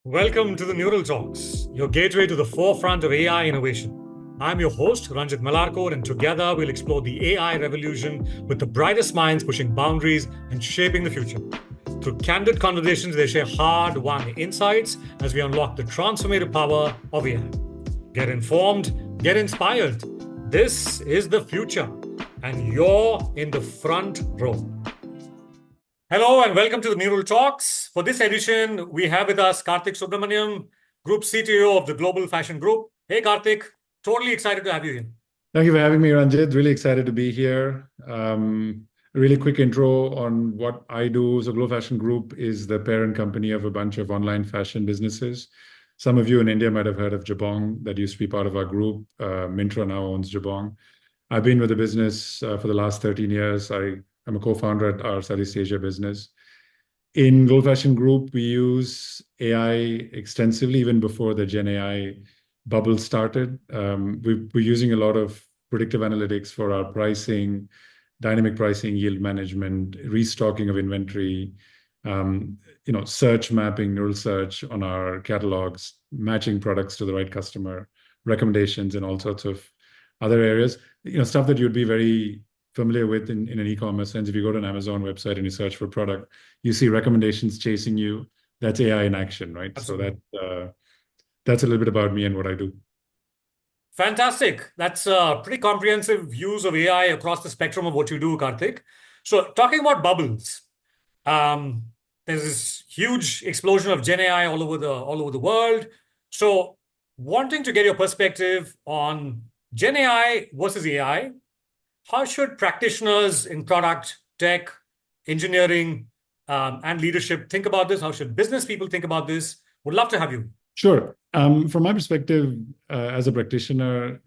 Welcome to the Neural Talks, your gateway to the forefront of AI innovation. I'm your host, Ranjit Malarkot, and together we'll explore the AI revolution with the brightest minds pushing boundaries and shaping the future. Through candid conversations, they share hard-won insights as we unlock the transformative power of AI. Get informed, get inspired. This is the future, and you're in the front row. Hello and welcome to the Neural Talks. For this edition, we have with us Karthik Subramanian, Group CTO of the Global Fashion Group. Hey, Karthik, totally excited to have you here. Thank you for having me, Ranjit. Really excited to be here. A really quick intro on what I do. So Global Fashion Group is the parent company of a bunch of online fashion businesses. Some of you in India might have heard of Jabong. That used to be part of our group. Myntra now owns Jabong. I've been with the business for the last 13 years. I'm a co-founder at our Southeast Asia business. In Global Fashion Group, we use AI extensively, even before the Gen AI bubble started. We're using a lot of predictive analytics for our pricing, dynamic pricing, yield management, restocking of inventory, search mapping, neural search on our catalogs, matching products to the right customer, recommendations, and all sorts of other areas. Stuff that you'd be very familiar with in an e-commerce sense. If you go to an Amazon website and you search for a product, you see recommendations chasing you. That's AI in action, right? Absolutely. So that's a little bit about me and what I do. Fantastic. That's a pretty comprehensive use of AI across the spectrum of what you do, Karthik. So talking about bubbles, there's this huge explosion of Gen AI all over the world. So wanting to get your perspective on Gen AI versus AI, how should practitioners in product, tech, engineering, and leadership think about this? How should business people think about this? Would love to have you. Sure. From my perspective, as a practitioner,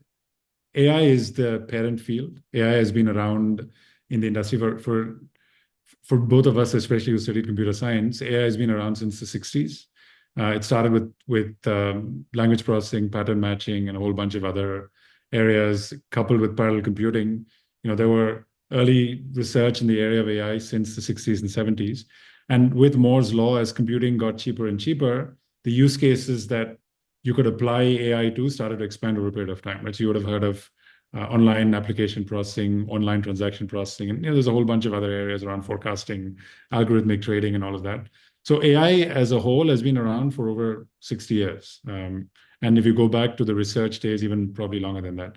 AI is the parent field. AI has been around in the industry for both of us, especially who studied computer science. AI has been around since the 60s. It started with language processing, pattern matching, and a whole bunch of other areas, coupled with parallel computing. There were early research in the area of AI since the 60s and 70s. And with Moore's law, as computing got cheaper and cheaper, the use cases that you could apply AI to started to expand over a period of time. Right? So you would have heard of online application processing, online transaction processing, and there's a whole bunch of other areas around forecasting, algorithmic trading, and all of that. So AI as a whole has been around for over 60 years. And if you go back to the research days, even probably longer than that.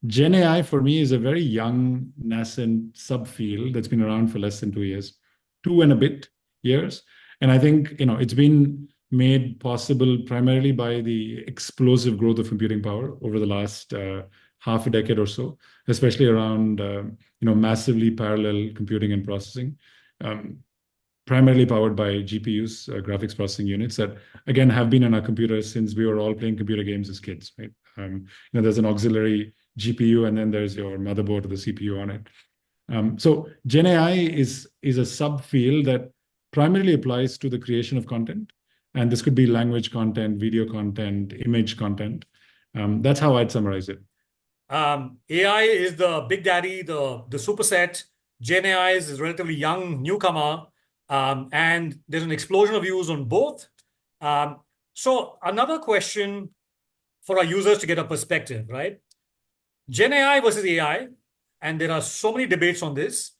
Gen AI for me is a very young, nascent subfield that's been around for less than 2 years, 2 and a bit years. And I think it's been made possible primarily by the explosive growth of computing power over the last half a decade or so, especially around massively parallel computing and processing, primarily powered by GPUs, graphics processing units that again have been on our computers since we were all playing computer games as kids. Right? There's an auxiliary GPU, and then there's your motherboard with the CPU on it. So Gen AI is a subfield that primarily applies to the creation of content. And this could be language content, video content, image content. That's how I'd summarize it. AI is the big daddy, the superset. Gen AI is a relatively young newcomer. And there's an explosion of use on both. So another question for our users to get a perspective, right? Gen AI versus AI, and there are so many debates on this.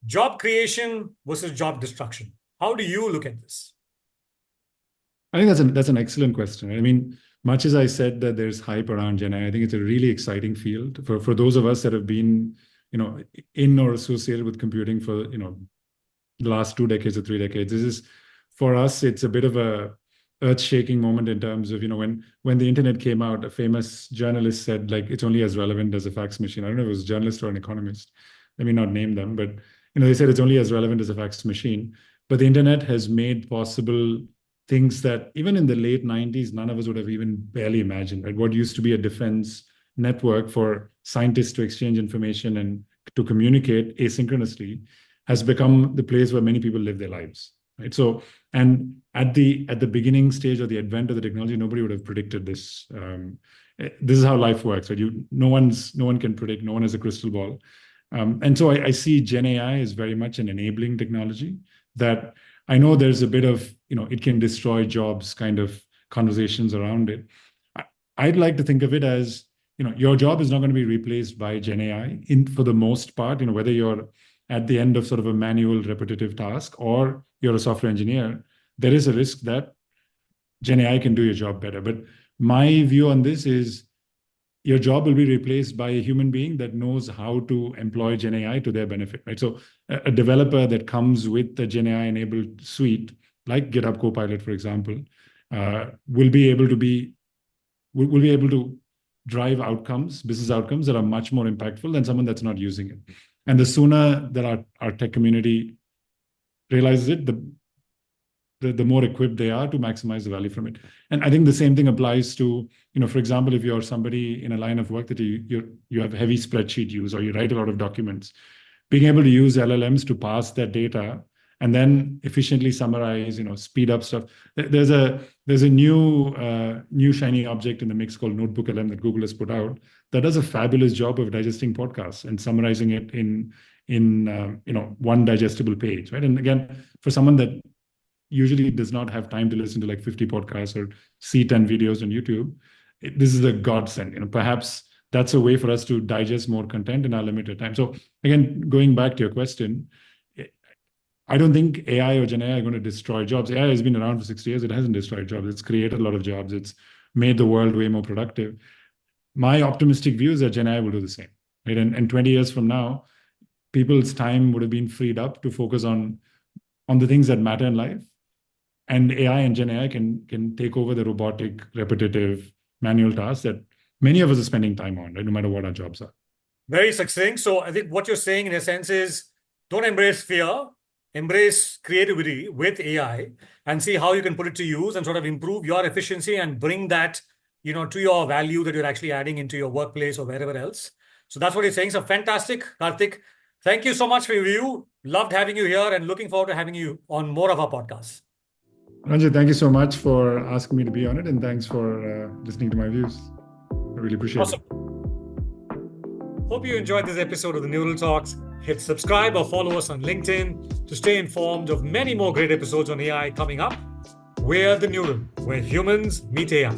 Job creation versus job destruction. How do you look at this? I think that's an excellent question. I mean, much as I said that there's hype around Gen AI, I think it's a really exciting field for those of us that have been, in or associated with computing for, the last 2 decades or 3 decades. This is, for us, it's a bit of a earth-shaking moment in terms of, when the internet came out, a famous journalist said, like, it's only as relevant as a fax machine. I don't know if it was a journalist or an economist. Let me not name them, but they said it's only as relevant as a fax machine. But the internet has made possible things that even in the late 90s, none of us would have even barely imagined. Right? What used to be a defense network for scientists to exchange information and to communicate asynchronously has become the place where many people live their lives. Right? So, and at the beginning stage of the advent of the technology, nobody would have predicted this. This is how life works. Right? No one can predict. No one has a crystal ball. And so I see Gen AI as very much an enabling technology that I know there's a bit of, it can destroy jobs kind of conversations around it. I'd like to think of it as, your job is not going to be replaced by Gen AI for the most part, whether you're at the end of sort of a manual repetitive task or you're a software engineer, there is a risk that Gen AI can do your job better. But my view on this is your job will be replaced by a human being that knows how to employ Gen AI to their benefit, right? So a developer that comes with the Gen AI enabled suite, like GitHub Copilot, for example, will be able to drive outcomes, business outcomes that are much more impactful than someone that's not using it. And the sooner that our tech community realizes it, the more equipped they are to maximize the value from it. And I think the same thing applies to, for example, if you're somebody in a line of work that you have heavy spreadsheet use, or you write a lot of documents, being able to use LLMs to parse that data and then efficiently summarize, speed up stuff. There's a new shiny object in the mix called Notebook LM that Google has put out that does a fabulous job of digesting podcasts and summarizing it in one digestible page, right? And again, for someone that usually does not have time to listen to like 50 podcasts or see 10 videos on YouTube, this is a godsend. Perhaps that's a way for us to digest more content in our limited time. So again, going back to your question, I don't think AI or Gen AI are going to destroy jobs. AI has been around for 60 years. It hasn't destroyed jobs. It's created a lot of jobs. It's made the world way more productive. My optimistic view is that Gen AI will do the same, right? And 20 years from now, people's time would have been freed up to focus on the things that matter in life. And AI and Gen AI can take over the robotic, repetitive, manual tasks that many of us are spending time on, right? No matter what our jobs are. Very succinct. So I think what you're saying in a sense is, don't embrace fear, embrace creativity with AI and see how you can put it to use and sort of improve your efficiency and bring that, to your value that you're actually adding into your workplace or wherever else. So that's what you're saying. So fantastic, Karthik. Thank you so much for your review. Loved having you here and looking forward to having you on more of our podcasts. Ranjit, thank you so much for asking me to be on it, and thanks for listening to my views. I really appreciate it. Hope you enjoyed this episode of the Neural Talks. Hit subscribe or follow us on LinkedIn to stay informed of many more great episodes on AI coming up. We're the Neural, where humans meet AI.